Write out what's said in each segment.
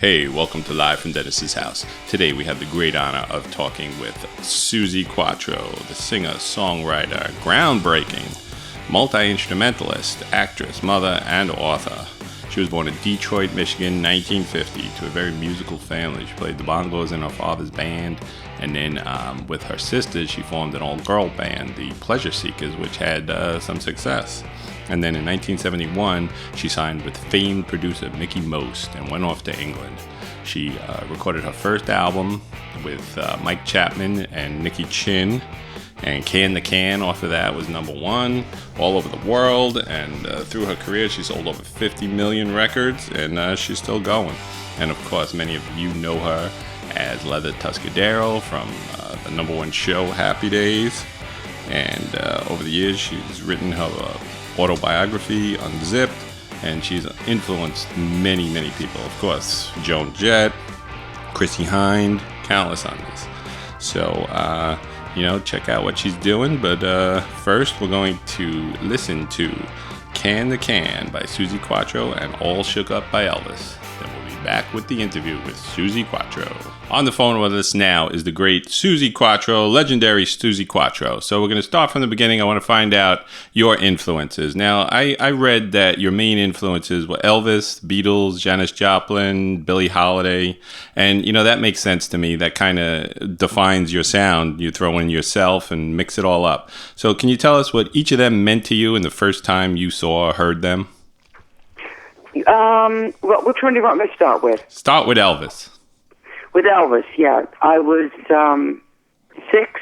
Hey, welcome to Live from Dennis's House. Today we have the great honor of talking with Suzi Quatro, the singer, songwriter, groundbreaking, multi-instrumentalist, actress, mother, and author. She was born in Detroit, Michigan, 1950, to a very musical family. She played the bongos in her father's band, and then with her sisters, she formed an all-girl band, the Pleasure Seekers, which had some success. And then in 1971, she signed with famed producer Mickey Most and went off to England. She recorded her first album with Mike Chapman and Nicky Chin, and Can the Can off of that was #1 all over the world. And through her career, she sold over 50 million records, and she's still going. And of course, many of you know her as Leather Tuscadero from the #1 show Happy Days. And over the years, she's written her autobiography, Unzipped, and she's influenced many, many people. Of course, Joan Jett, Chrissie Hynde, countless others. So, check out what she's doing. But first, we're going to listen to Can the Can by Suzi Quatro and All Shook Up by Elvis. Then we'll be back with the interview with Suzi Quatro. On the phone with us now is the great Suzi Quatro, legendary Suzi Quatro. So we're going to start from the beginning. I want to find out your influences. Now, I read that your main influences were Elvis, Beatles, Janis Joplin, Billie Holiday. And, that makes sense to me. That kind of defines your sound. You throw in yourself and mix it all up. So can you tell us what each of them meant to you in the first time you saw or heard them? Well, which one do you want me to start with? Start with Elvis. With Elvis, yeah. I was 6,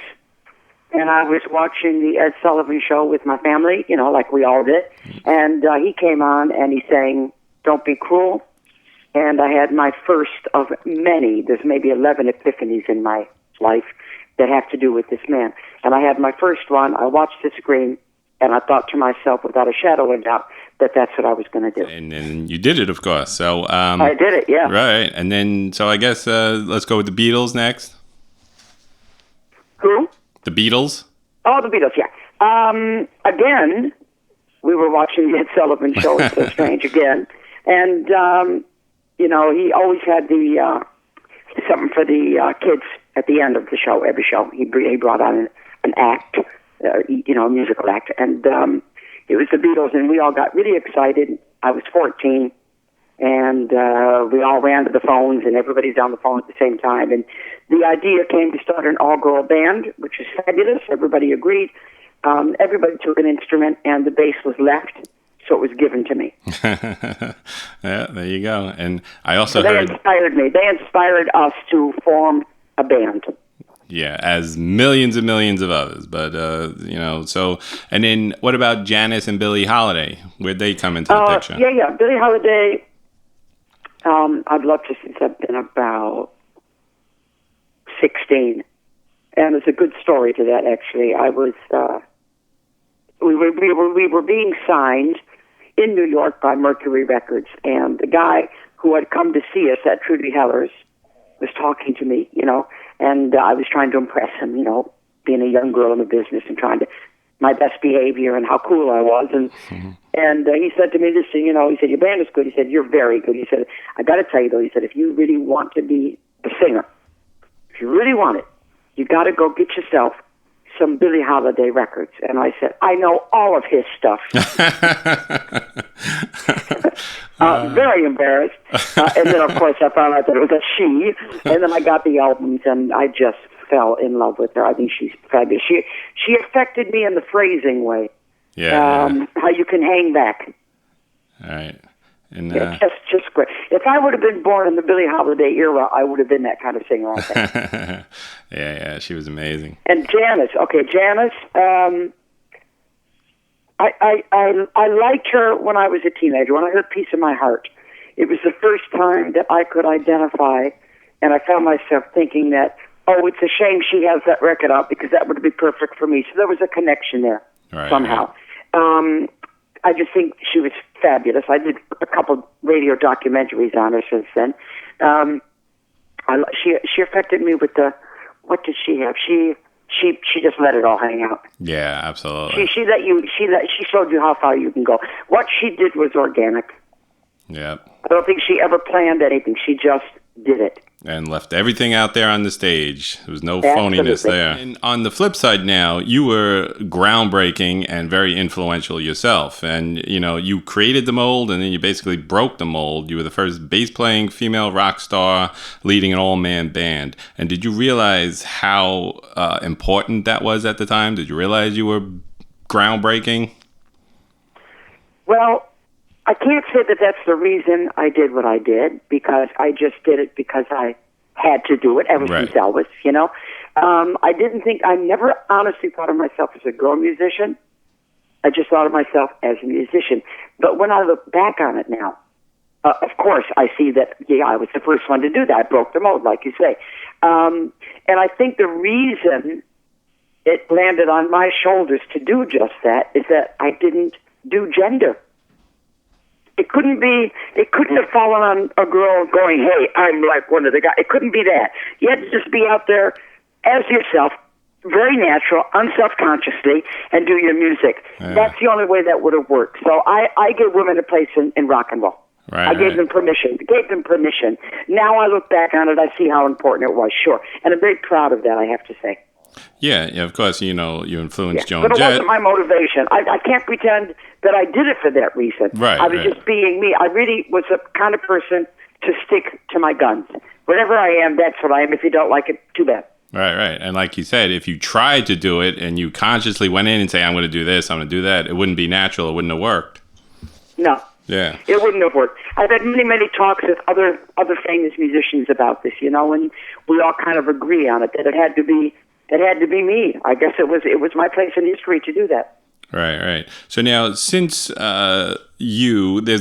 and I was watching the Ed Sullivan Show with my family, like we all did. And he came on, and he sang Don't Be Cruel. And I had my first of many, there's maybe 11 epiphanies in my life that have to do with this man. And I had my first one. I watched the screen, and I thought to myself, without a shadow of doubt, that's what I was going to do. And you did it, of course. So I did it, yeah. Right. And then, so I guess let's go with the Beatles next. Who? The Beatles. Oh, the Beatles, yeah. Again, we were watching the Ed Sullivan Show. It's so strange again. And, he always had the something for the kids at the end of the show, every show. He brought on an act, a musical act. And it was the Beatles, and we all got really excited. I was 14, and we all ran to the phones, and everybody's on the phone at the same time. And the idea came to start an all-girl band, which is fabulous. Everybody agreed. Everybody took an instrument, and the bass was left, so it was given to me. Yeah, there you go. And I also heard... They inspired me. They inspired us to form a band. Yeah, as millions and millions of others. But, so... And then what about Janis and Billie Holiday? Where'd they come into the picture? Yeah. Billie Holiday, I've loved her since I've been about 16. And there's a good story to that, actually. I was... We were being signed in New York by Mercury Records, and the guy who had come to see us at Trudy Heller's was talking to me, and I was trying to impress him, being a young girl in the business and trying to my best behavior and how cool I was, and he said to me, listen, he said, your band is good. He said, you're very good. He said, I got to tell you though, he said, if you really want to be a singer, if you really want it, you got to go get yourself some Billie Holiday records. And I said, I know all of his stuff. Very embarrassed. And then, of course, I found out that it was a she. And then I got the albums, and I just fell in love with her. I think she's fabulous. She affected me in the phrasing way. Yeah. How you can hang back. All right. And, just great. If I would have been born in the Billie Holiday era, I would have been that kind of singer, I think. Yeah, she was amazing. And Janis, I liked her when I was a teenager. When I heard "Piece of My Heart," it was the first time that I could identify, and I found myself thinking that, oh, it's a shame she has that record out because that would be perfect for me. So there was a connection there somehow. Right. I just think she was fabulous. I did a couple radio documentaries on her since then. She affected me with what did she have? She just let it all hang out. Yeah, absolutely. She showed you how far you can go. What she did was organic. Yep. I don't think she ever planned anything. She just did it. And left everything out there on the stage. There was no phoniness there. And on the flip side now, you were groundbreaking and very influential yourself. And, you created the mold and then you basically broke the mold. You were the first bass-playing female rock star leading an all-man band. And did you realize how important that was at the time? Did you realize you were groundbreaking? Well, I can't say that that's the reason I did what I did, because I just did it because I had to do it ever since Elvis, I never honestly thought of myself as a girl musician. I just thought of myself as a musician. But when I look back on it now, of course, I see that, I was the first one to do that. I broke the mold, like you say. And I think the reason it landed on my shoulders to do just that is that I didn't do gender. It couldn't have fallen on a girl going, hey, I'm like one of the guys. It couldn't be that. You had to just be out there as yourself, very natural, unselfconsciously, and do your music. Yeah. That's the only way that would have worked. So I gave women a place in rock and roll. I gave them permission. Now I look back on it, I see how important it was, sure. And I'm very proud of that, I have to say. Yeah, of course, you influenced Joan Jett. But it wasn't my motivation. I can't pretend that I did it for that reason. I was just being me. I really was the kind of person to stick to my guns. Whatever I am, that's what I am. If you don't like it, too bad. Right. And like you said, if you tried to do it and you consciously went in and say, I'm going to do this, I'm going to do that, it wouldn't be natural. It wouldn't have worked. No. Yeah. It wouldn't have worked. I've had many, many talks with other famous musicians about this, and we all kind of agree on it, that it had to be me. I guess it was my place in history to do that. Right. So now, since there's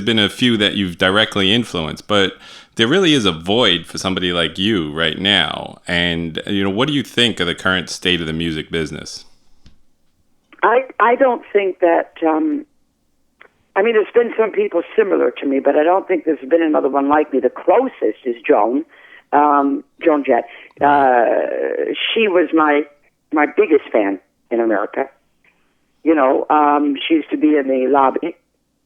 been a few that you've directly influenced, but there really is a void for somebody like you right now. And, what do you think of the current state of the music business? I don't think that, there's been some people similar to me, but I don't think there's been another one like me. The closest is Joan Jett. She was my biggest fan in America. She used to be in the lobby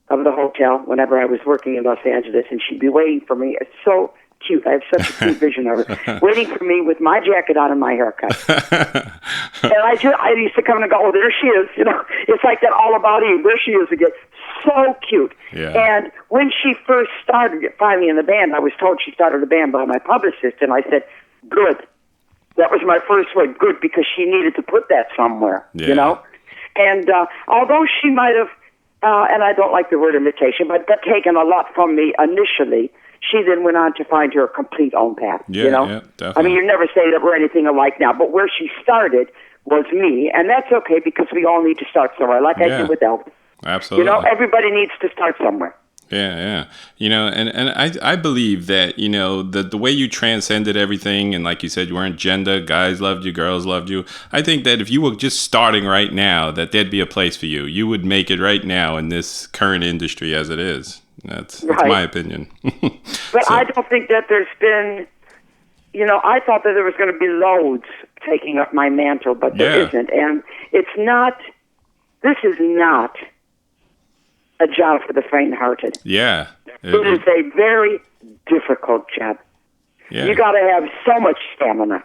of the hotel whenever I was working in Los Angeles, and she'd be waiting for me. It's so cute. I have such a cute vision of her, waiting for me with my jacket on and my haircut. And I used to come and go, oh, there she is. It's like that All About Eve. There she is again. So cute. Yeah. And when she first started finally in the band, I was told she started a band by my publicist, and I said, good. That was my first word, good, because she needed to put that somewhere, And although she might have, and I don't like the word imitation, but taken a lot from me initially, she then went on to find her complete own path, Yeah, definitely. You never say that we're anything alike now, but where she started was me, and that's okay because we all need to start somewhere, like I did with Elvis. Absolutely. Everybody needs to start somewhere. Yeah. And I believe that, the way you transcended everything, and like you said, you weren't gender, guys loved you, girls loved you. I think that if you were just starting right now, that there'd be a place for you. You would make it right now in this current industry as it is. That's my opinion. But I don't think that there's been, I thought that there was going to be loads taking up my mantle, but there isn't. And this is not a job for the faint-hearted. Yeah. It is a very difficult job. Yeah. You got to have so much stamina.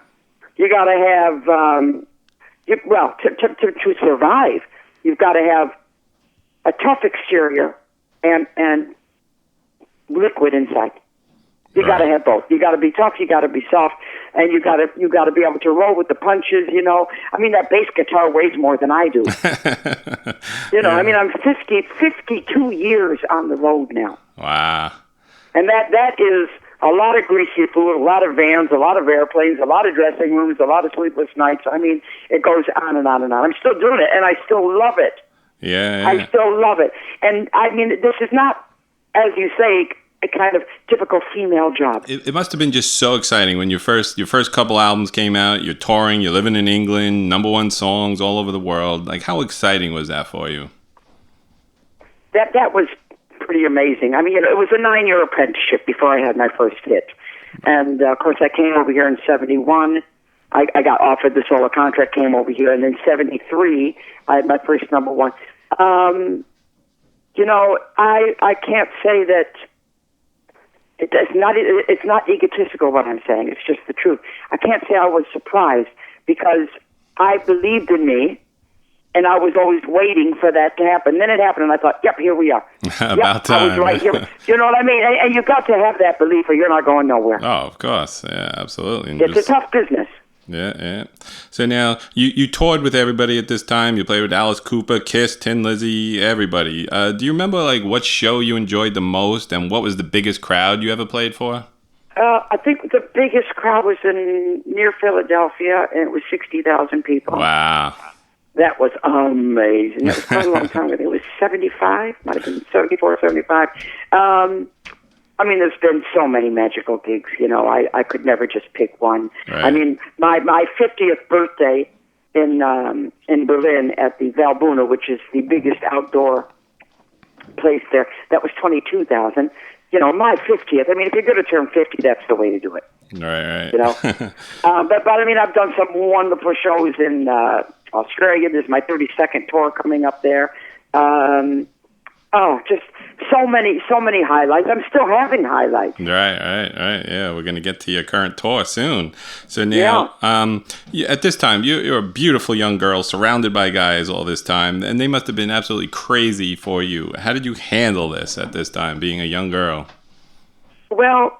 You got to have, to survive, you've got to have a tough exterior and liquid inside. You got to have both. You got to be tough. You got to be soft, and you got to be able to roll with the punches. That bass guitar weighs more than I do. I'm 52 years on the road now. Wow. And that is a lot of greasy food, a lot of vans, a lot of airplanes, a lot of dressing rooms, a lot of sleepless nights. It goes on and on and on. I'm still doing it, and I still love it. Yeah. I still love it. And this is not, as you say, a kind of typical female job. It must have been just so exciting when your first couple albums came out. You're touring, you're living in England, #1 songs all over the world. Like, how exciting was that for you? That was pretty amazing. It was a 9-year apprenticeship before I had my first hit. And, of course, I came over here in 71. I got offered the solo contract, came over here. And in 73, I had my first #1. I can't say that It's not egotistical what I'm saying. It's just the truth. I can't say I was surprised because I believed in me, and I was always waiting for that to happen. Then it happened, and I thought, "Yep, here we are." About time. I was right here. You know what I mean? And you got to have that belief, or you're not going nowhere. Oh, of course. Yeah, absolutely. And it's a tough business. Yeah. So now you toured with everybody at this time. You played with Alice Cooper, Kiss, Tin Lizzy, everybody. Do you remember like what show you enjoyed the most, and what was the biggest crowd you ever played for? I think the biggest crowd was near Philadelphia, and it was 60,000 people. Wow. That was amazing. That was quite a long time ago. It was 75, might have been 74, 75. I mean, there's been so many magical gigs, you know. I could never just pick one. Right. I mean, my 50th birthday in Berlin at the Valbuna, which is the biggest outdoor place there, that was 22,000. You know, my 50th. I mean, if you're going to turn 50, that's the way to do it. Right. You know, but I mean, I've done some wonderful shows in Australia. There's my 32nd tour coming up there. Just so many highlights. I'm still having highlights. Right. Yeah, we're gonna get to your current tour soon. So now, at this time, you're a beautiful young girl surrounded by guys all this time, and they must have been absolutely crazy for you. How did you handle this at this time, being a young girl? Well,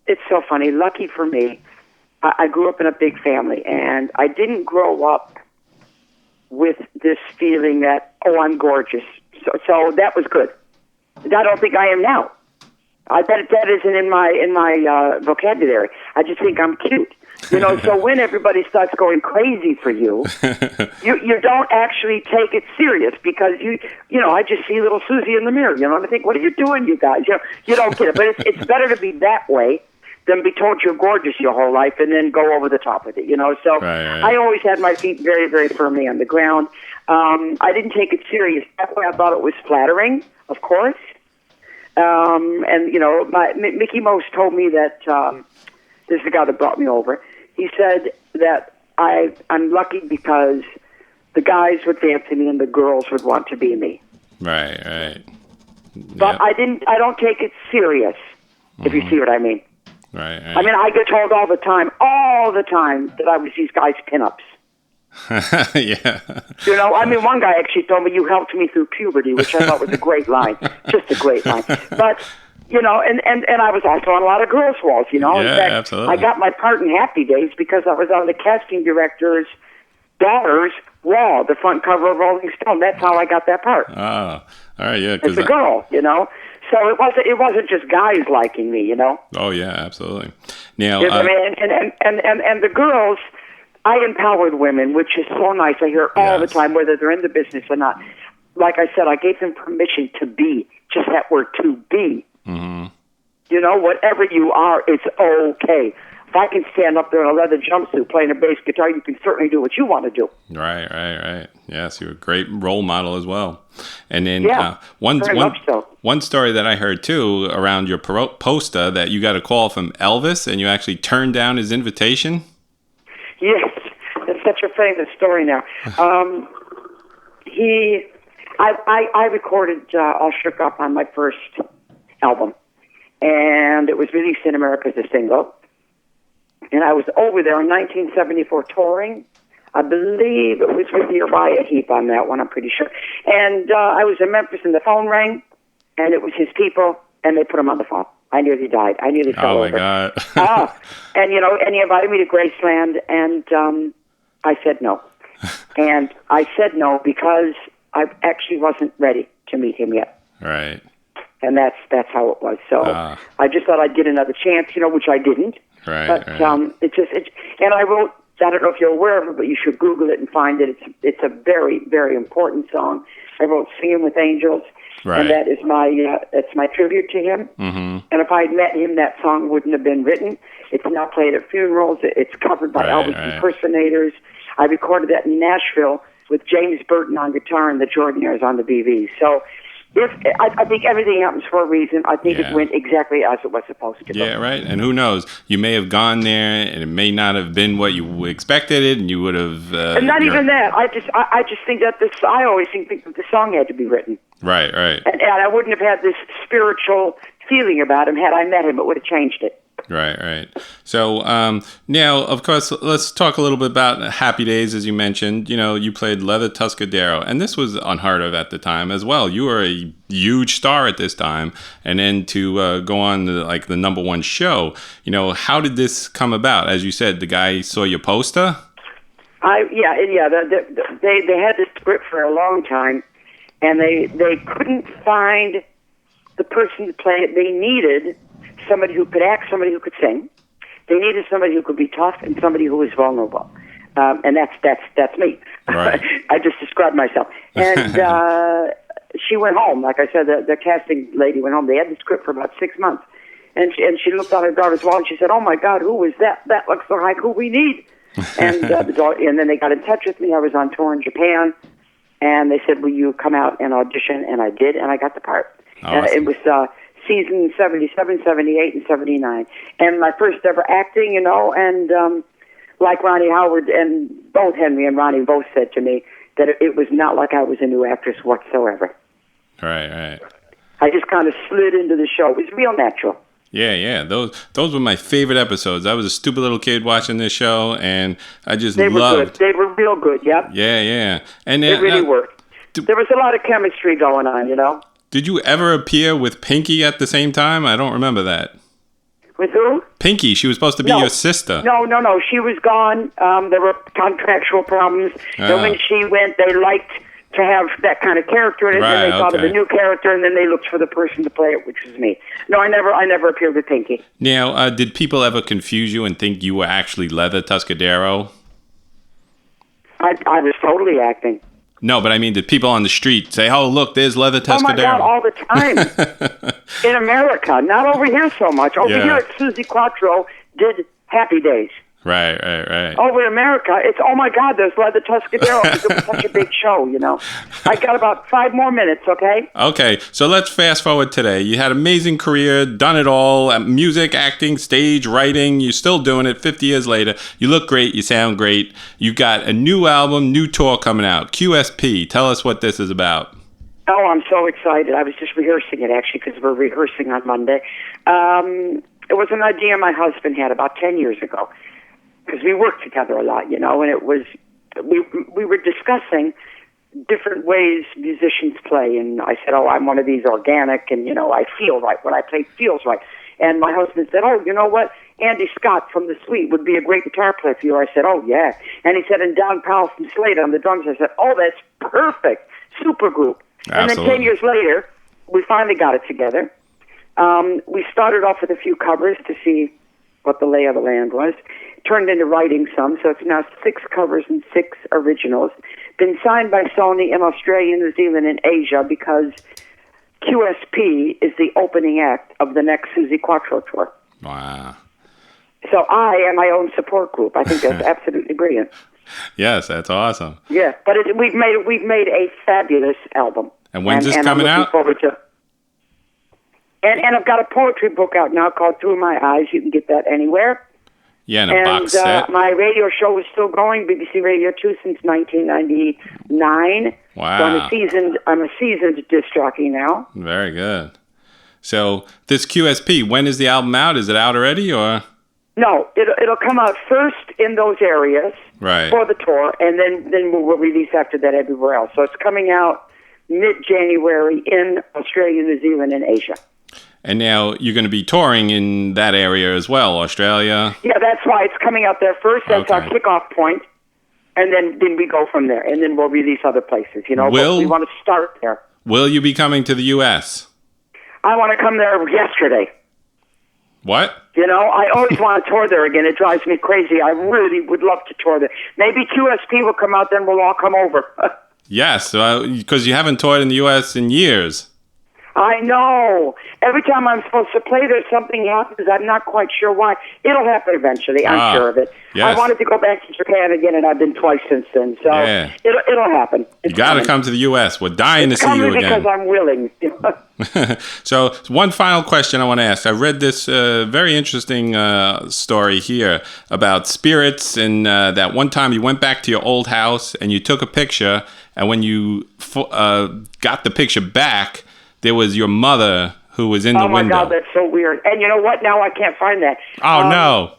it's so funny. Lucky for me, I grew up in a big family, and I didn't grow up with this feeling that, oh, I'm gorgeous. So that was good. I don't think I am now. I bet that isn't in my vocabulary. I just think I'm cute. You know, so when everybody starts going crazy for you, you don't actually take it serious because you know, I just see little Susie in the mirror, you know, and I think, what are you doing, you guys? You don't get it. But it's better to be that way than be told you're gorgeous your whole life and then go over the top with it, you know. So right. I always had my feet very, very firmly on the ground. I didn't take it serious. That way I thought it was flattering, of course. And, you know, Mickey Most told me that, this is the guy that brought me over. He said that I'm lucky because the guys would fancy me and the girls would want to be me. Right. But yep. I don't take it serious, if you see what I mean. Right. I mean, I get told all the time that I was these guys' pinups. Yeah. You know, I mean, one guy actually told me, you helped me through puberty, which I thought was a great line. Just a great line. But, you know, and I was also on a lot of girls' walls, you know. Yeah, in fact, absolutely. I got my part in Happy Days because I was on the casting director's daughter's wall, the front cover of Rolling Stone. That's how I got that part. Oh, all right, yeah. As a girl, you know. So it wasn't just guys liking me, you know. Oh yeah, absolutely. Now, and the girls, I empowered women, which is so nice. I hear all the time, whether they're in the business or not. Like I said, I gave them permission to be, just that word, to be. Mm-hmm. You know, whatever you are, it's okay. If I can stand up there in a leather jumpsuit playing a bass guitar, you can certainly do what you want to do. Right. Yes, you're a great role model as well. And then one story that I heard too around your poster that you got a call from Elvis and you actually turned down his invitation. Yes, that's such a famous story now. I recorded All Shook Up on my first album, and it was released in America as a single. And I was over there in 1974 touring. I believe it was with Uriah Heep on that one, I'm pretty sure. And I was in Memphis and the phone rang, and it was his people, and they put him on the phone. I nearly died. I nearly fell over. Oh, my God. And, you know, and he invited me to Graceland, and I said no. And I said no because I actually wasn't ready to meet him yet. Right. And that's how it was. So I just thought I'd get another chance, you know, which I didn't. Right. But and I wrote, I don't know if you're aware of it, but you should Google it and find it. It's a very, very important song. I wrote Singing with Angels, and that is it's my tribute to him. Mm-hmm. And if I'd met him, that song wouldn't have been written. It's now played at funerals. It's covered by Elvis impersonators. I recorded that in Nashville with James Burton on guitar and the Jordanaires on the BV. So I think everything happens for a reason. I think it went exactly as it was supposed to go. Yeah, right. And who knows? You may have gone there, and it may not have been what you expected it, and you would have. And not even that. I just think that I always think that the song had to be written. Right. And I wouldn't have had this spiritual feeling about him. Had I met him, it would have changed it. Right. So now, of course, let's talk a little bit about Happy Days, as you mentioned. You played Leather Tuscadero, and this was unheard of at the time as well. You were a huge star at this time, and then to go on the #1 show. How did this come about? As you said, the guy saw your poster. They had this script for a long time, and they couldn't find the person to play it. They needed somebody who could act, somebody who could sing. They needed somebody who could be tough and somebody who was vulnerable. And that's me. Right. I just described myself. And she went home. Like I said, the casting lady went home. They had the script for about 6 months. And she looked on her daughter's wall and she said, "Oh my God, who is that? That looks like who we need." And and then they got in touch with me. I was on tour in Japan. And they said, "Will you come out and audition?" And I did, and I got the part. Awesome. It was season 77, 78, and 79. And my first ever acting, and like Ronnie Howard and both Henry and Ronnie both said to me that it was not like I was a new actress whatsoever. Right. I just kind of slid into the show. It was real natural. Yeah. Those were my favorite episodes. I was a stupid little kid watching this show, and I just loved. Good. They were real good, yep. Yeah. And it really worked. There was a lot of chemistry going on, Did you ever appear with Pinky at the same time? I don't remember that. With who? Pinky. She was supposed to be your sister. No. She was gone. There were contractual problems. And when she went, they liked to have that kind of character in it. Right, and they thought of a new character, and then they looked for the person to play it, which was me. No, I never appeared with Pinky. Now, did people ever confuse you and think you were actually Leather Tuscadero? I was totally acting. No, but I mean, did people on the street say, "Oh, look, there's Leather Tuscadero"? Oh my God, all the time. In America, not over here so much. Over here at Suzi Quatro did Happy Days. Right. Over in America, it's, oh my God, there's Leather Tuscadero, because it was such a big show, I got about 5 more minutes, okay? Okay, so let's fast forward today. You had an amazing career, done it all, music, acting, stage, writing. You're still doing it 50 years later. You look great, you sound great. You got a new album, new tour coming out, QSP. Tell us what this is about. Oh, I'm so excited. I was just rehearsing it, actually, because we're rehearsing on Monday. It was an idea my husband had about 10 years ago. Because we worked together a lot, and it was, we were discussing different ways musicians play, and I said, I'm one of these organic, and, I feel right. What I play feels right. And my husband said, you know what? Andy Scott from The Sweet would be a great guitar player for you. I said, yeah. And he said, and Don Powell from Slade on the drums. I said, that's perfect. Super group. Absolutely. And then 10 years later, we finally got it together. We started off with a few covers to see what the lay of the land was. Turned into writing some, so it's now 6 covers and 6 originals. Been signed by Sony in Australia, New Zealand, and Asia because QSP is the opening act of the next Suzi Quatro tour. Wow. So I am my own support group. I think that's absolutely brilliant. Yes, that's awesome. Yeah, but we've made a fabulous album. And when's this coming out? Forward to, and I've got a poetry book out now called Through My Eyes. You can get that anywhere. Yeah, and a box set. My radio show is still going, BBC Radio 2 since 1999. Wow. So I'm a seasoned disc jockey now. Very good. So this QSP, when is the album out? Is it out already, or? No, it'll come out first in those areas for the tour, and then we'll release after that everywhere else. So it's coming out mid-January in Australia, New Zealand, and Asia. And now you're going to be touring in that area as well, Australia? Yeah, that's why it's coming out there first. That's our kickoff point. And then we go from there. And then we'll release other places, But we want to start there. Will you be coming to the U.S.? I want to come there yesterday. What? I always want to tour there again. It drives me crazy. I really would love to tour there. Maybe QSP will come out, then we'll all come over. Yes, because you haven't toured in the U.S. in years. I know. Every time I'm supposed to play there, something happens. I'm not quite sure why. It'll happen eventually. I'm sure of it. Yes. I wanted to go back to Japan again, and I've been twice since then. So it'll happen. You got to come to the U.S. We're dying to see you again. Because I'm willing. So one final question I want to ask. I read this very interesting story here about spirits, and that one time you went back to your old house and you took a picture, and when you got the picture back, there was your mother who was in the window. Oh, my God, that's so weird. And you know what? Now I can't find that. Oh, no.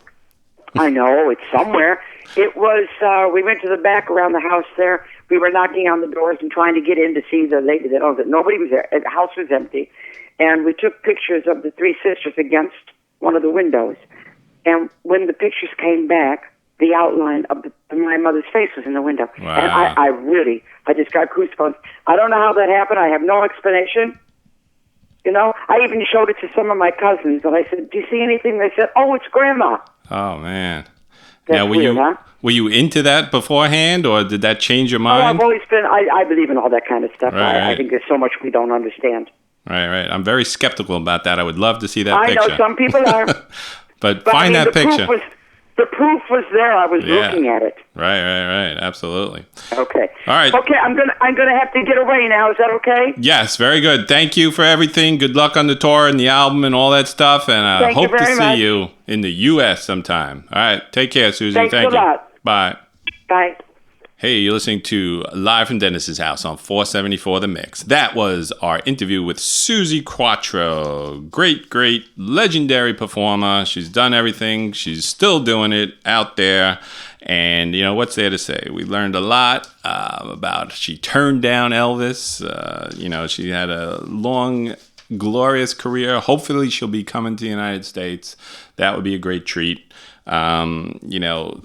I know. It's somewhere. It was, we went to the back around the house there. We were knocking on the doors and trying to get in to see the lady that owned it. Nobody was there. The house was empty. And we took pictures of the three sisters against one of the windows. And when the pictures came back, the outline of my mother's face was in the window. Wow. And I just got goosebumps. I don't know how that happened. I have no explanation. You know, I even showed it to some of my cousins, and I said, "Do you see anything?" They said, "Oh, it's Grandma." Oh, man. That's now, weird, huh? Were you into that beforehand, or did that change your Oh, mind? I've always been. I believe in all that kind of stuff. Right. I think there's so much we don't understand. Right. I'm very skeptical about that. I would love to see that picture. I know some people are. but find that picture. The proof was there. I was looking at it. Right. Absolutely. Okay. All right. Okay, I'm gonna have to get away now. Is that okay? Yes, very good. Thank you for everything. Good luck on the tour and the album and all that stuff. And I hope to see you in the U.S. sometime. All right. Take care, Susie. Thanks Thank a you. lot. Bye. Bye. Hey, you're listening to Live from Dennis's house on 474 The Mix. That was our interview with Suzi Quatro. Great, legendary performer. She's done everything. She's still doing it out there. And, you know, what's there to say? We learned a lot about she turned down Elvis. You know, she had a long, glorious career. Hopefully she'll be coming to the United States. That would be a great treat. You know,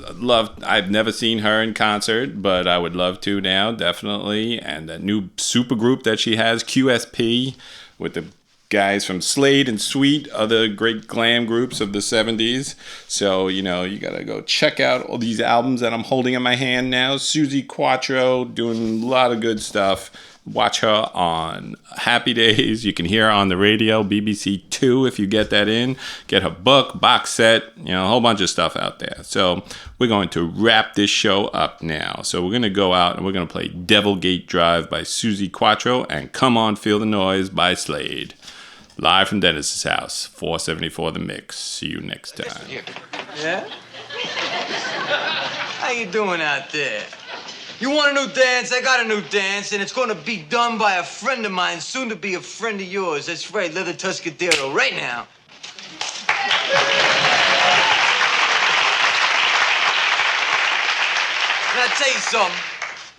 I've never seen her in concert, but I would love to now, definitely. And that new super group that she has, QSP, with the guys from Slade and Sweet, other great glam groups of the 70s. So, you know, you gotta go check out all these albums that I'm holding in my hand now. Suzi Quatro doing a lot of good stuff. Watch her on Happy Days. You can hear her on the radio, BBC 2 if you get that in. Get her book, box set, you know, a whole bunch of stuff out there. So we're going to wrap this show up now. So we're going to go out and we're going to play Devil Gate Drive by Suzi Quatro and Come On Feel the Noise by Slade. Live from Dennis's house, 474 The Mix. See you next time. Yeah? How you doing out there? You want a new dance? I got a new dance, and it's going to be done by a friend of mine, soon to be a friend of yours. That's right, Leather Tuscadero, right now. And I'll tell you something.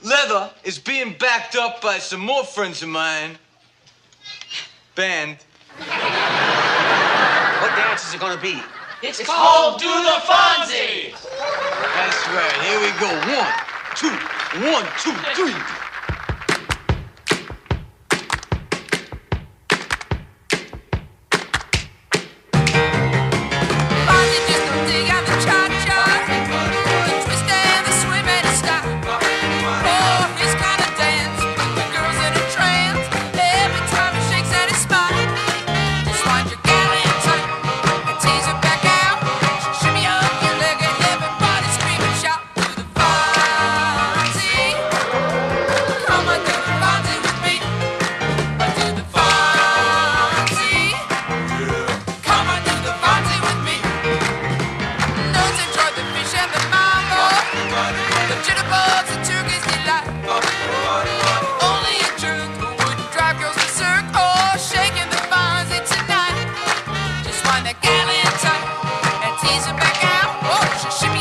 Leather is being backed up by some more friends of mine. Band. What dance is it going to be? It's called Do the Fonzie! That's right. Here we go. 1, 2, 3. Tease her back out, oh, she shimmy